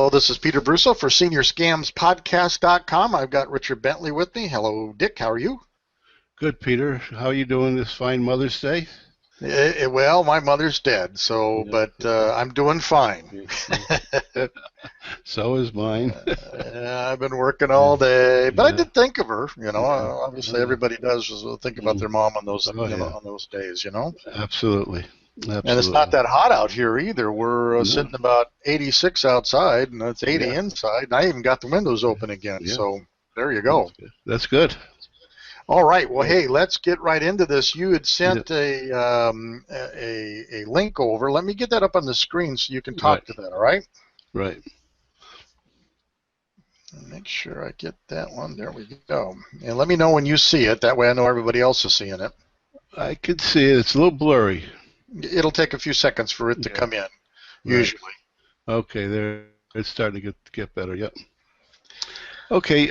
Hello, this is Peter Brusso for SeniorScamsPodcast.com. I've got Richard Bentley with me. Hello, Dick. How are you? Good, Peter. How are you doing this fine Mother's Day? Well, my mother's dead, so Yeah. but I'm doing fine. So is mine. I've been working all day, but I Yeah. did think of her. Yeah. Obviously everybody does is think about Mm. their mom on those, Oh, yeah. on those days. Absolutely. And it's not Absolutely. that hot out here either. We're No. sitting about 86 outside, and it's 80 Yeah. inside, and I even got the windows open again. Yeah. So there you That's go. good. That's good. All right. Well, Well, hey, let's get right into this. You had yeah. sent a link over. Let me get that up on the screen so you can Right. talk to that. All right. Right. Make sure I get that one. There we go. And let me know when you see it. That way I know everybody else is seeing it. I can see it. It's a little blurry. It'll take a few seconds for it to Yeah. come in, Right. usually. Okay. There. It's starting to get better. Yep. Okay.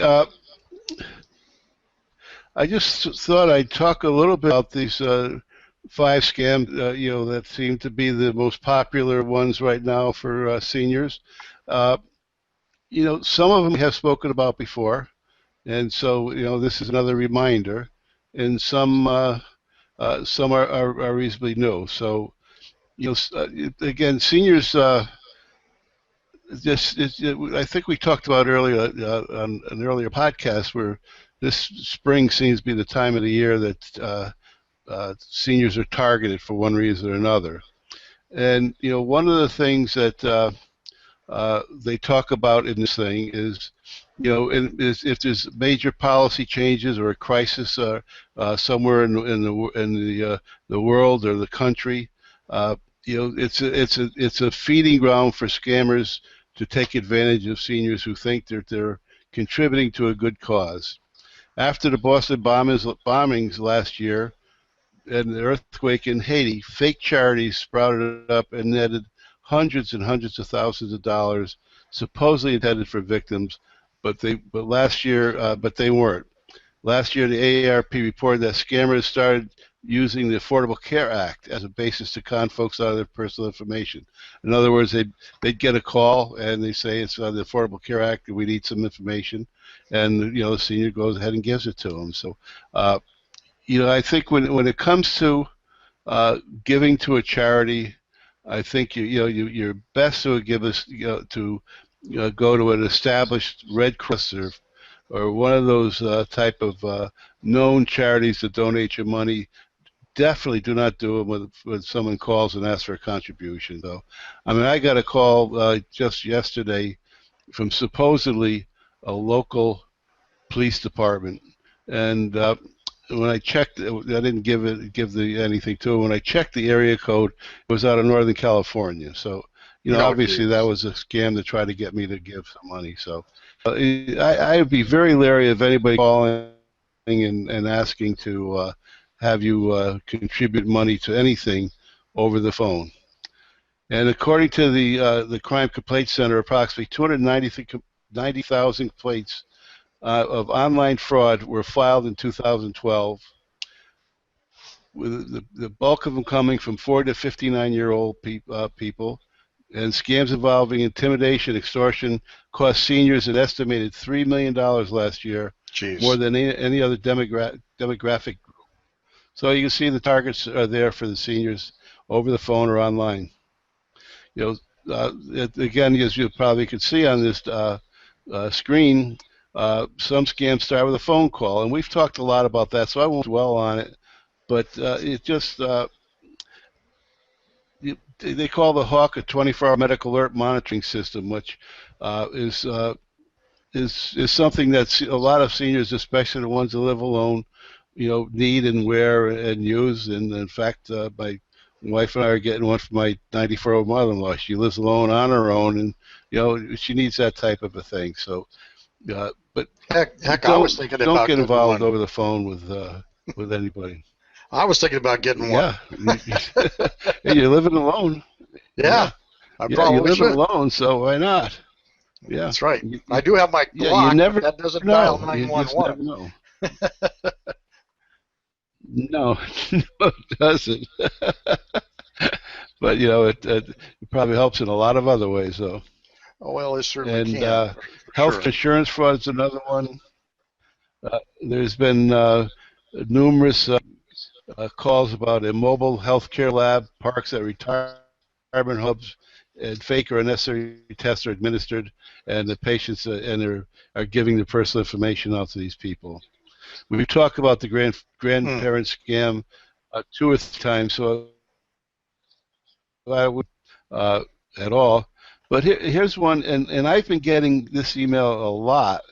I just thought I'd talk a little bit about these five scams, that seem to be the most popular ones right now for seniors. Uh, some of them we have spoken about before, and so this is another reminder. And some are reasonably new. So again, seniors. I think we talked about earlier on an earlier podcast where this spring seems to be the time of the year that seniors are targeted for one reason or another. And one of the things that they talk about in this thing is, if there's major policy changes or a crisis somewhere in the world or the country, it's a feeding ground for scammers to take advantage of seniors who think that they're contributing to a good cause. After the Boston bombings last year, and the earthquake in Haiti, fake charities sprouted up and netted hundreds and hundreds of thousands of dollars, supposedly intended for victims, but they weren't. Last year, the AARP reported that scammers started using the Affordable Care Act as a basis to con folks out of their personal information. In other words, they'd get a call and they say it's on the Affordable Care Act and we need some information, and the senior goes ahead and gives it to them. So. I think when it comes to giving to a charity, I think you're best to give us to go to an established Red Cross or one of those type of known charities that donate your money. Definitely do not do it when someone calls and asks for a contribution. Though, I mean, I got a call just yesterday from supposedly a local police department, and when I checked, I didn't give anything to it. When I checked the area code, it was out of Northern California. So, No, obviously that geez. was a scam to try to get me to give some money. So, I would be very leery of anybody calling and asking to have you contribute money to anything over the phone. And according to the Crime Complaint Center, approximately 290,000 complaints of online fraud were filed in 2012, with the bulk of them coming from 40 to 59-year-old people. And scams involving intimidation, extortion cost seniors an estimated $3 million last year, more Jeez. than any other demographic. So you can see the targets are there for the seniors over the phone or online. Again, as you probably could see on this screen, some scams start with a phone call, and we've talked a lot about that, so I won't dwell on it. But it just they call the Hawk a 24-hour medical alert monitoring system, which is something that a lot of seniors, especially the ones that live alone, need and wear and use. And in fact, my wife and I are getting one for my 94-year-old mother-in-law. She lives alone on her own, and she needs that type of a thing. So, but Heck, I was don't thinking don't about get getting involved one. over the phone with anybody. I was thinking about getting one. Yeah, you're living alone. Yeah, Yeah, I yeah, you're probably living should. alone, so why not? Yeah, That's right. I do have my yeah, you Glock, but never that doesn't dial know. You just 911. never know. No, no, it doesn't. But it probably helps in a lot of other ways, though. Oh, well, it certainly And can, for health sure. insurance fraud is another one. There's been numerous calls about a mobile healthcare lab, parks at retirement hubs, and fake or unnecessary tests are administered, and the patients are giving their personal information out to these people. We've talked about the Hmm. grandparent scam 2 or 3 times, so I would uh, at all. But here's one, and I've been getting this email a lot,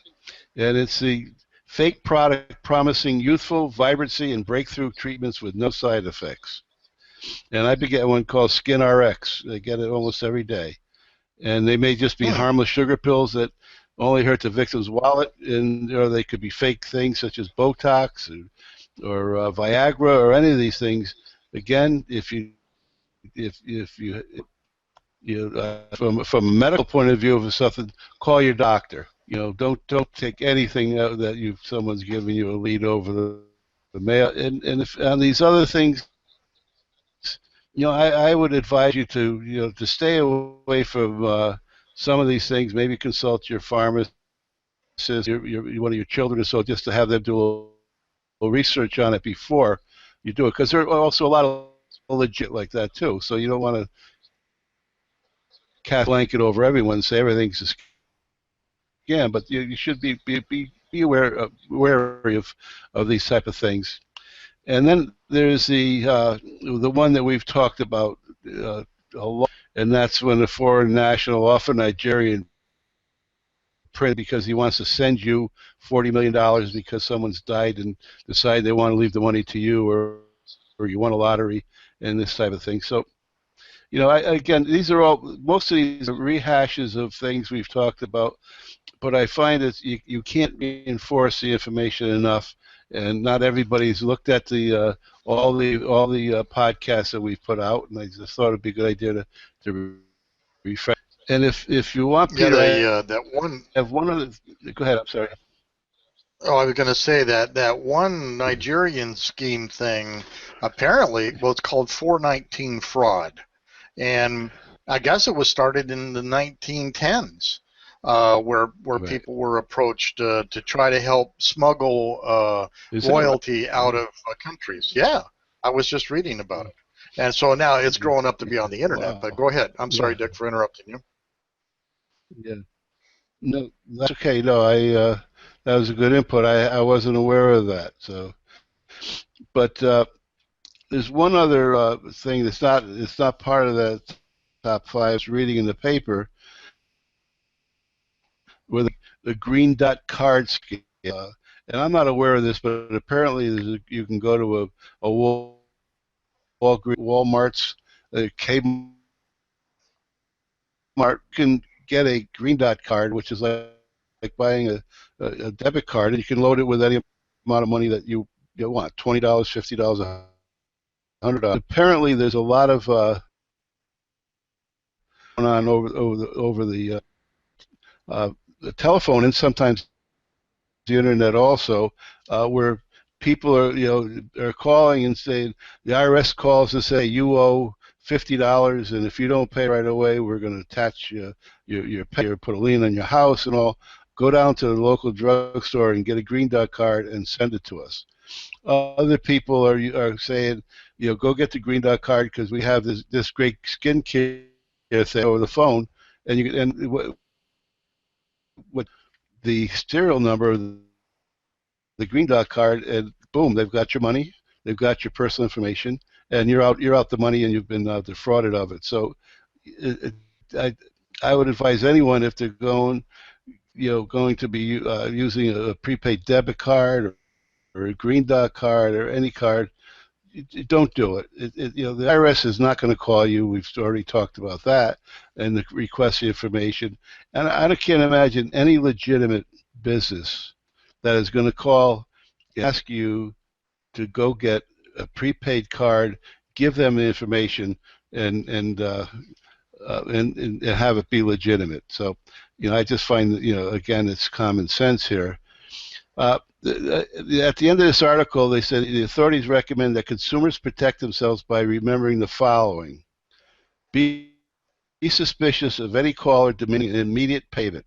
and it's the fake product promising youthful vibrancy and breakthrough treatments with no side effects. And I get one called Skin RX. I get it almost every day. And they may just be Hmm. harmless sugar pills that only hurt the victim's wallet, and or they could be fake things such as Botox or Viagra or any of these things. Again, if from a medical point of view of something, call your doctor. Don't take anything that someone's giving you a lead over the mail. And if on these other things, I would advise you to stay away from some of these things. Maybe consult your pharmacist, one of your children or so, just to have them do a little research on it before you do it, because there are also a lot of legit like that too. So you don't want to cast a blanket over everyone and say everything's a scam, but you should be wary of these type of things. And then there's the one that we've talked about a lot, and that's when a foreign national, often Nigerian, print because he wants to send you $40 million because someone's died and decide they want to leave the money to you, or you won a lottery and this type of thing. So, again, these are most of these are rehashes of things we've talked about, but I find that you can't reinforce the information enough, and not everybody's looked at all the podcasts that we've put out, and I just thought it'd be a good idea to refresh. And if you want, Yeah, Peter, that one. I have one other. Go ahead. I'm sorry. Oh, I was going to say that one Nigerian scheme thing. Apparently, well, it's called 419 fraud, and I guess it was started in the 1910s, where Right. people were approached to try to help smuggle Is that right? royalty out of countries. Yeah, I was just reading about it, and so now it's growing up to be on the internet. But Wow. go ahead. I'm sorry, Yeah. Dick, for interrupting you. Yeah. No, that's okay. No, that was a good input. I wasn't aware of that. So, but there's one other thing it's not part of that top five. I was reading in the paper where the green dot card scheme. And I'm not aware of this, but apparently you can go to a Walmart's, Kmart can get a green dot card, which is like buying a debit card, and you can load it with any amount of money that you want, $20, $50, $100. Apparently, there's a lot of going on uh, the telephone and sometimes the internet also, where people are calling and saying the IRS calls to say you owe $50, and if you don't pay right away, we're going to attach your pay or put a lien on your house and all. Go down to the local drugstore and get a green dot card and send it to us. Other people are saying, go get the green dot card because we have this great skincare thing over the phone, and what the serial number of the green dot card, and boom, they've got your money, they've got your personal information, and you're out the money, and you've been defrauded of it. So, I would advise anyone, if they're going to be using a prepaid debit card or a green dot card or any card, don't do it. The IRS is not going to call you. We've already talked about that, and the request the information. And I can't imagine any legitimate business that is going to call, ask you to go get a prepaid card, give them the information, and have it be legitimate. So, I just find that, again, it's common sense here. At the end of this article, they said the authorities recommend that consumers protect themselves by remembering the following: be Be suspicious of any caller demanding an immediate payment.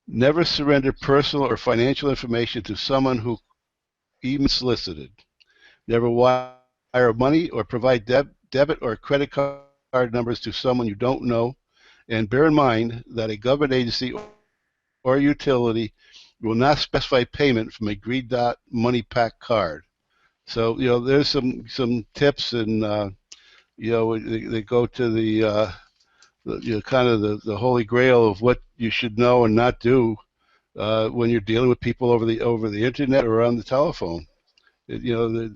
Never surrender personal or financial information to someone who even solicited. Never wire money or provide debit or credit card numbers to someone you don't know. And bear in mind that a government agency or utility will not specify payment from a Green Dot Money Pack card. So there's some tips, and they go to the kind of the holy grail of what you should know and not do when you're dealing with people over the internet or on the telephone. The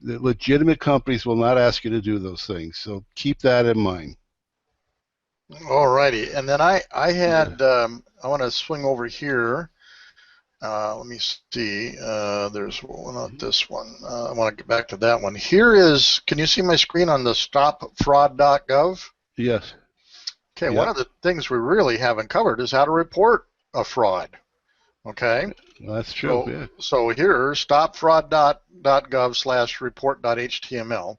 legitimate companies will not ask you to do those things, so keep that in mind. Alrighty, and then I had I want to swing over here. Let me see. There's not this one. I want to get back to that one. Here is. Can you see my screen on the stopfraud.gov? Yes. Okay. Yep. One of the things we really haven't covered is how to report a fraud. Okay. Well, that's true. So, yeah. So here, stopfraud.gov/report.html,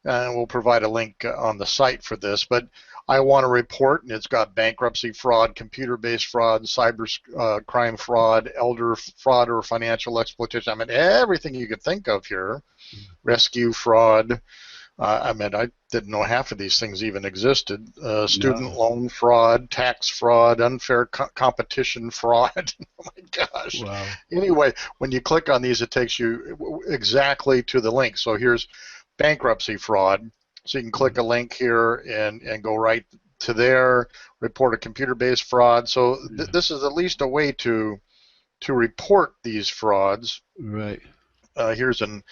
and we'll provide a link on the site for this. But I want to report, and it's got bankruptcy fraud, computer-based fraud, cyber crime fraud, elder fraud, or financial exploitation. I mean, everything you could think of here. Rescue fraud. I mean, I didn't know half of these things even existed. Student loan fraud, tax fraud, unfair competition fraud. Oh my gosh. Wow. Anyway, when you click on these, it takes you exactly to the link. So here's bankruptcy fraud. So you can click a link here and go right to there, report a computer-based fraud. So this is at least a way to report these frauds. Right. Here's an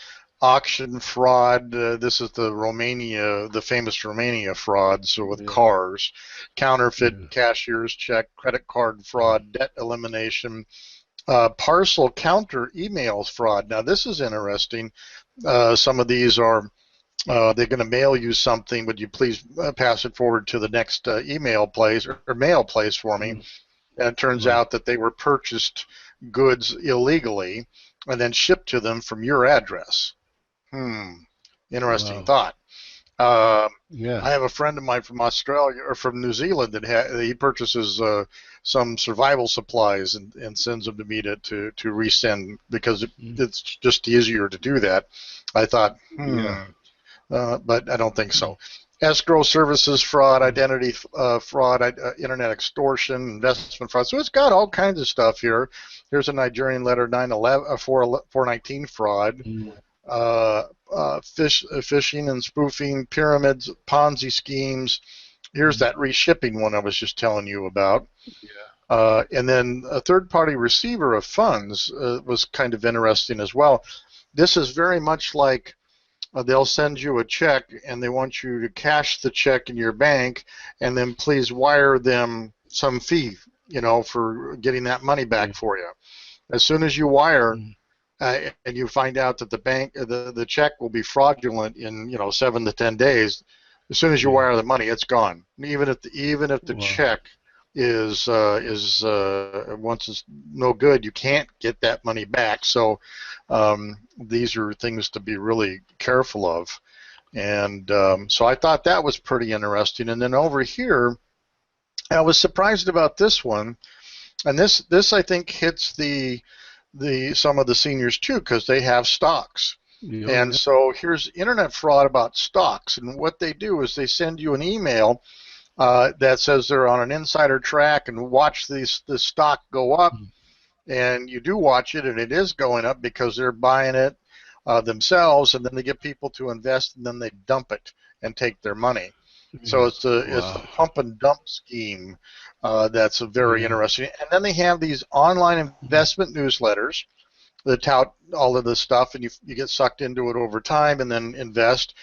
auction fraud. This is the famous Romania fraud, so with cars. Counterfeit cashier's check, credit card fraud, debt elimination, parcel counter emails fraud. Now this is interesting. Some of these are they're going to mail you something. Would you please pass it forward to the next email place or mail place for me? And it turns out that they were purchased goods illegally and then shipped to them from your address. Interesting thought. I have a friend of mine from Australia or from New Zealand that he purchases some survival supplies and sends them to me to resend because it's just easier to do that. I thought, but I don't think so. Escrow services fraud, identity fraud, internet extortion, investment fraud. So it's got all kinds of stuff here. Here's a Nigerian letter 419 fraud. Phishing and spoofing, pyramids, Ponzi schemes. Here's that reshipping one I was just telling you about. And then a third-party receiver of funds was kind of interesting as well. This is very much like they'll send you a check and they want you to cash the check in your bank and then please wire them some fee, for getting that money back for you. As soon as you wire, and you find out that the check will be fraudulent in 7 to 10 days. As soon as you wire the money, it's gone. Even if the check is once it's no good, you can't get that money back. So these are things to be really careful of. And so I thought that was pretty interesting. And then over here, I was surprised about this one, and this I think hits some of the seniors too, because they have stocks. And so here's internet fraud about stocks, and what they do is they send you an email that says they're on an insider track and watch the stock go up, and you do watch it, and it is going up because they're buying it themselves, and then they get people to invest, and then they dump it and take their mony. So it's a pump and dump scheme that's very interesting. And then they have these online investment newsletters that tout all of this stuff, and you get sucked into it over time and then invest.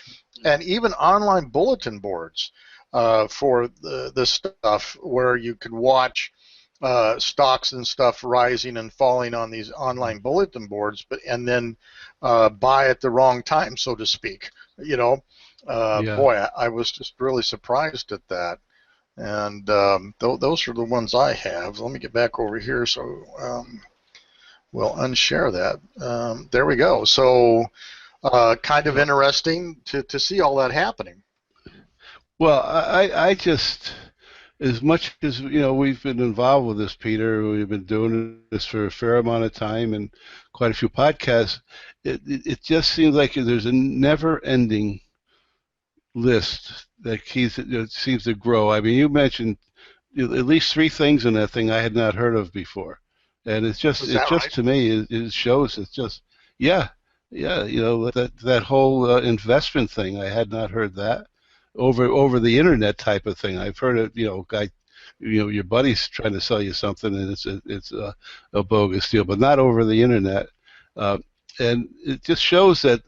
And even online bulletin boards for the stuff where you can watch stocks and stuff rising and falling on these online bulletin boards, and then buy at the wrong time, so to speak. Boy, I was just really surprised at that. And those are the ones I have. Let me get back over here so we'll unshare that. There we go. So kind of interesting to see all that happening. Well, I just, as much as we've been involved with this, Peter. We've been doing this for a fair amount of time and quite a few podcasts. It just seems like there's a never-ending list that seems to grow. I mean, you mentioned at least three things in that thing I had not heard of before, and Was it that right? just to me it shows it's just yeah, yeah, that whole investment thing. I had not heard that over the internet type of thing. I've heard it, guy, your buddy's trying to sell you something and it's a bogus deal, but not over the internet. Uh, and it just shows that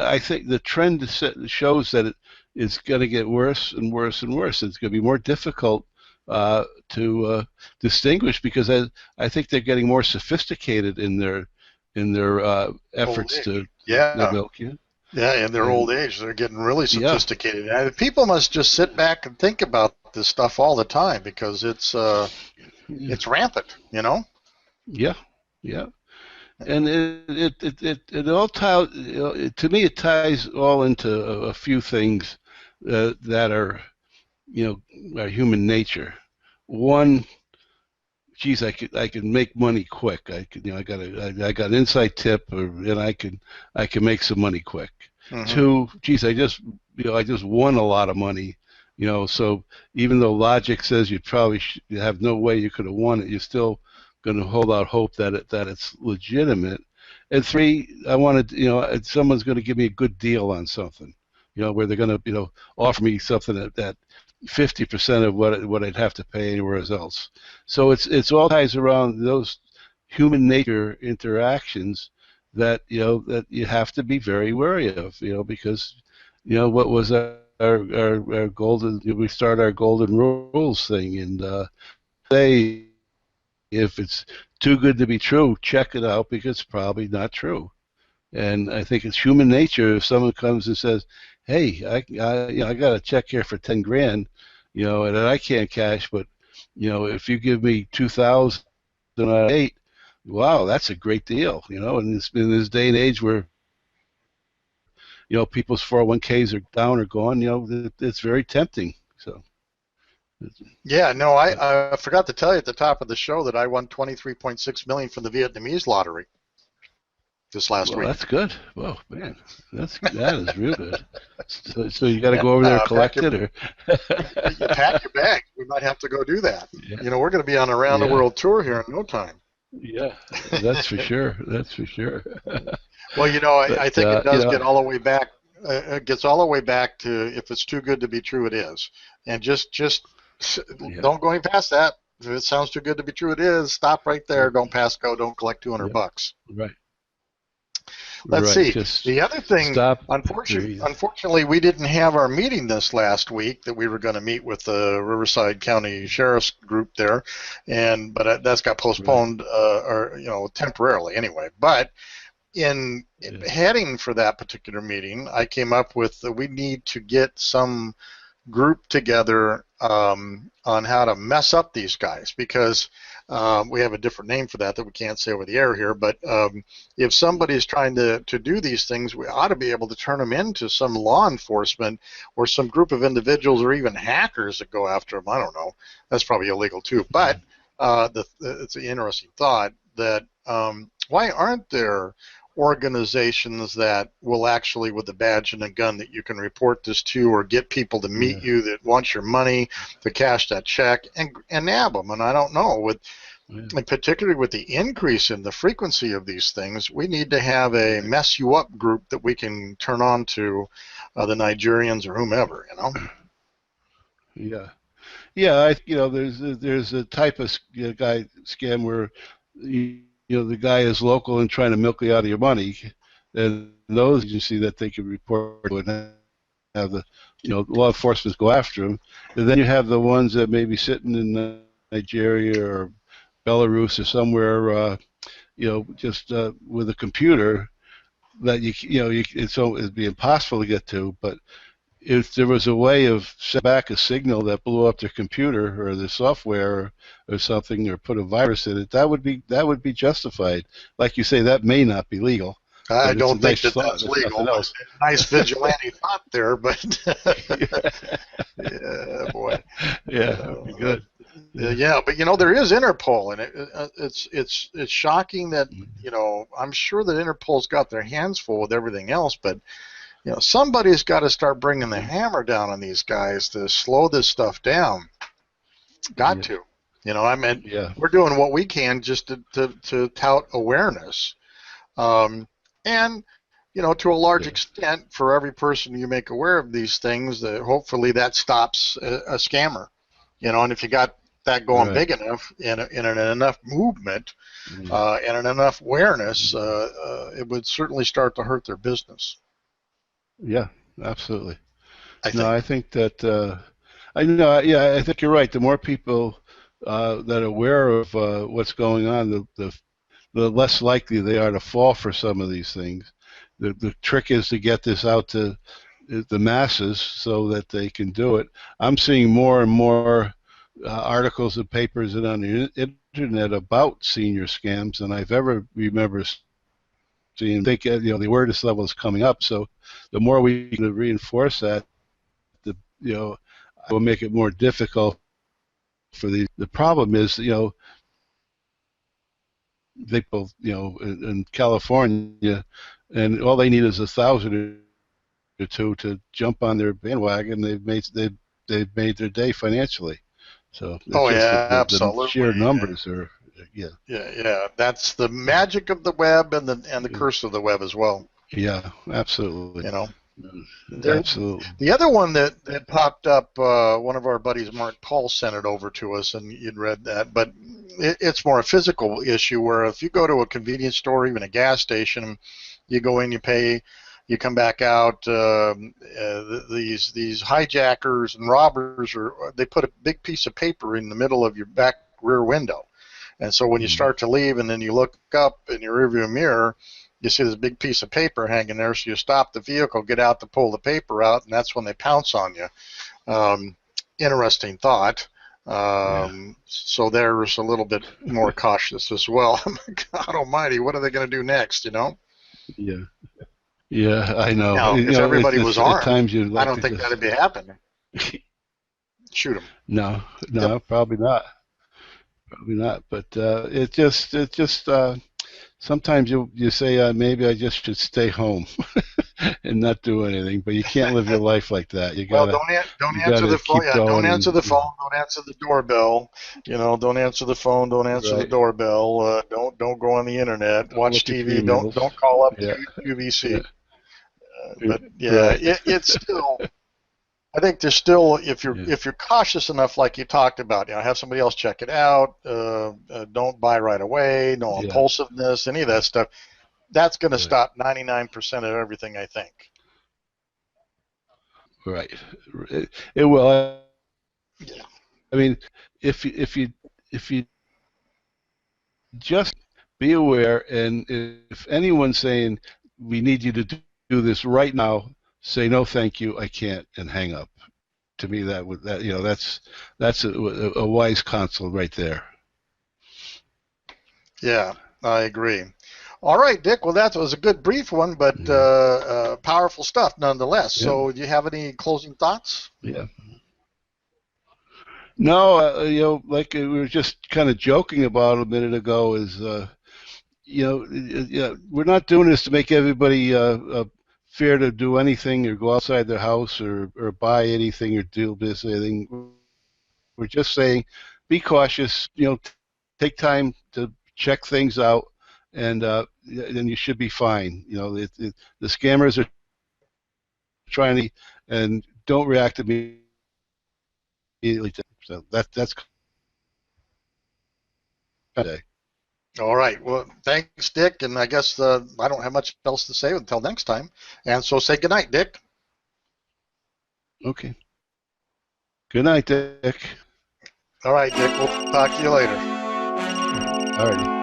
I think the trend shows that it's going to get worse and worse and worse. It's going to be more difficult to distinguish because I think they're getting more sophisticated in their Old efforts age. to Yeah. milk you. Yeah, in their old And age, they're getting really yeah, sophisticated. And people must just sit back and think about this stuff all the time because yeah, it's rampant, you know? yeah, yeah. And it all ties, to me, it ties all into a few things that are, are human nature. One, geez, I could make money quick. I could, I got an inside tip, and I can make some money quick. Hmm. Two, geez, I just won a lot of money. So even though logic says you have no way you could have won it, you're still going to hold out hope that it's legitimate. And three, I wanted, someone's going to give me a good deal on something, where they're going to, offer me something that 50% of what I'd have to pay anywhere else. So it's all ties around those human nature interactions that you have to be very wary of, because what was our golden we start our golden rules thing and say if it's too good to be true, check it out because it's probably not true. And I think it's human nature if someone comes and says, "Hey, I got a check here for 10 grand, and I can't cash, but if you give me 2,008, wow, that's a great deal, in this day and age where people's 401ks are down or gone, it's very tempting. So, Yeah, no, but I forgot to tell you at the top of the show that I won 23.6 million from the Vietnamese lottery this last well, week. that's good. Whoa, man, that is real good. So you got to Yeah, go over there and pack collect your it, or you pack your bag. We might have to go do that. yeah, We're going to be on a round the yeah, world tour here in no time. yeah. That's for sure. That's for sure. Well, I But think it does get all the way back. It gets all the way back to if it's too good to be true, it is. And just yeah, don't go any past that. If it sounds too good to be true, it is. Stop right there. Don't pass go. Don't collect 200 yeah, bucks. right, Let's right. see. Just The other thing, stop, unfortunately, breathe. unfortunately, we didn't have our meeting this last week that we were going to meet with the Riverside County Sheriff's group there, but that's got Right. postponed, or temporarily anyway. But in Yeah. heading for that particular meeting, I came up with that we need to get some group together on how to mess up these guys because we have a different name for that we can't say over the air here. But if somebody is trying to do these things, we ought to be able to turn them into some law enforcement or some group of individuals or even hackers that go after them. I don't know. That's probably illegal too. But it's an interesting thought that why aren't there organizations that will actually, with a badge and a gun, that you can report this to or get people to meet Yeah. you that want your money to cash that check and nab them. And I don't know, Yeah. and particularly with the increase in the frequency of these things, we need to have a Right. mess you up group that we can turn on to the Nigerians or whomever. Yeah. Yeah. There's a type of guy scam where the guy is local and trying to milk you out of your money, and those agency that they can report to and have the law enforcement go after them. And then you have the ones that may be sitting in Nigeria or Belarus or somewhere, just with a computer that it'd be impossible to get to. But if there was a way of set back a signal that blew up their computer or their software or something, or put a virus in it, that would be justified. Like you say, that may not be legal, I But it's a don't think nice that thought, that's if nothing legal, but else. nice vigilante thought there. But yeah, boy. Yeah, that'd be Uh, good. Yeah. yeah, but there is Interpol, and it's shocking that I'm sure that Interpol's got their hands full with everything else, but somebody's got to start bringing the hammer down on these guys to slow this stuff down. Got Yeah. to. I mean, Yeah. we're doing what we can just to tout awareness. And, to a large Yeah. extent, for every person you make aware of these things, hopefully that stops a scammer. And if you got that going Right. big enough and enough movement Yeah. and enough awareness, it would certainly start to hurt their business, Yeah. Absolutely. I No, think. I think that I know. Yeah, I think you're right. The more people that are aware of what's going on, the less likely they are to fall for some of these things. The trick is to get this out to the masses so that they can do it. I'm seeing more and more articles and papers and on the internet about senior scams than I've ever remember seeing. I think the awareness level is coming up. So the more we can reinforce that, the will make it more difficult for these. The problem is they both in California, and all they need is 1,000 or two to jump on their bandwagon. They've made their day financially. So it's Oh, just yeah, the absolutely. sheer numbers are, yeah. Yeah. That's the magic of the web and the curse of the web as well. Yeah, absolutely. You know. There, Absolutely. the other one that popped up, one of our buddies, Mark Paul, sent it over to us, and you'd read that. But it's more a physical issue where if you go to a convenience store, even a gas station, you go in, you pay, you come back out. These hijackers and robbers they put a big piece of paper in the middle of your back rear window, and so when you start to leave, and then you look up in your rearview mirror, you see this big piece of paper hanging there, so you stop the vehicle, get out to pull the paper out, and that's when they pounce on you. Interesting thought. Yeah. So there's a little bit more cautious as well. God Almighty, what are they going to do next? Yeah. Yeah, I know. Now, if everybody was It's at armed, times you'd I like don't to think just that'd be happening. Shoot them. no, Yep. no, probably not. Probably not. But it just sometimes you say maybe I just should stay home and not do anything. But you can't live your life like that. You Well, gotta don't you answer the gotta phone. keep Yeah, don't going answer the and phone. Don't answer the doorbell. Don't answer the phone. Don't answer the right. doorbell. Don't go on the internet. Don't Watch look at TV. your emails. Don't call up Yeah, QVC. yeah, But yeah, right. it's still. I think there's still, if you're Yeah, if you're cautious enough, like you talked about, have somebody else check it out. Don't buy right away. No yeah, impulsiveness. Any of that stuff. That's going to right, stop 99% of everything, I think. right. It will. Yeah. I mean, if you just be aware, and if anyone's saying we need you to do this right now, say no, thank you, I can't, and hang up. To me, that's a wise counsel right there. Yeah, I agree. All right, Dick. Well, that was a good brief one, but Yeah. powerful stuff nonetheless. Yeah. So, do you have any closing thoughts? Yeah. No, like we were just kind of joking about a minute ago, is we're not doing this to make everybody fear to do anything or go outside their house or buy anything or do business anything. We're just saying, be cautious. Take time to check things out, and then you should be fine. The scammers are trying to, and don't react immediately. So that's today. All right. Well, thanks, Dick. And I guess I don't have much else to say until next time. And so, say goodnight, Dick. Okay. Good night, Dick. All right, Dick. We'll talk to you later. All righty.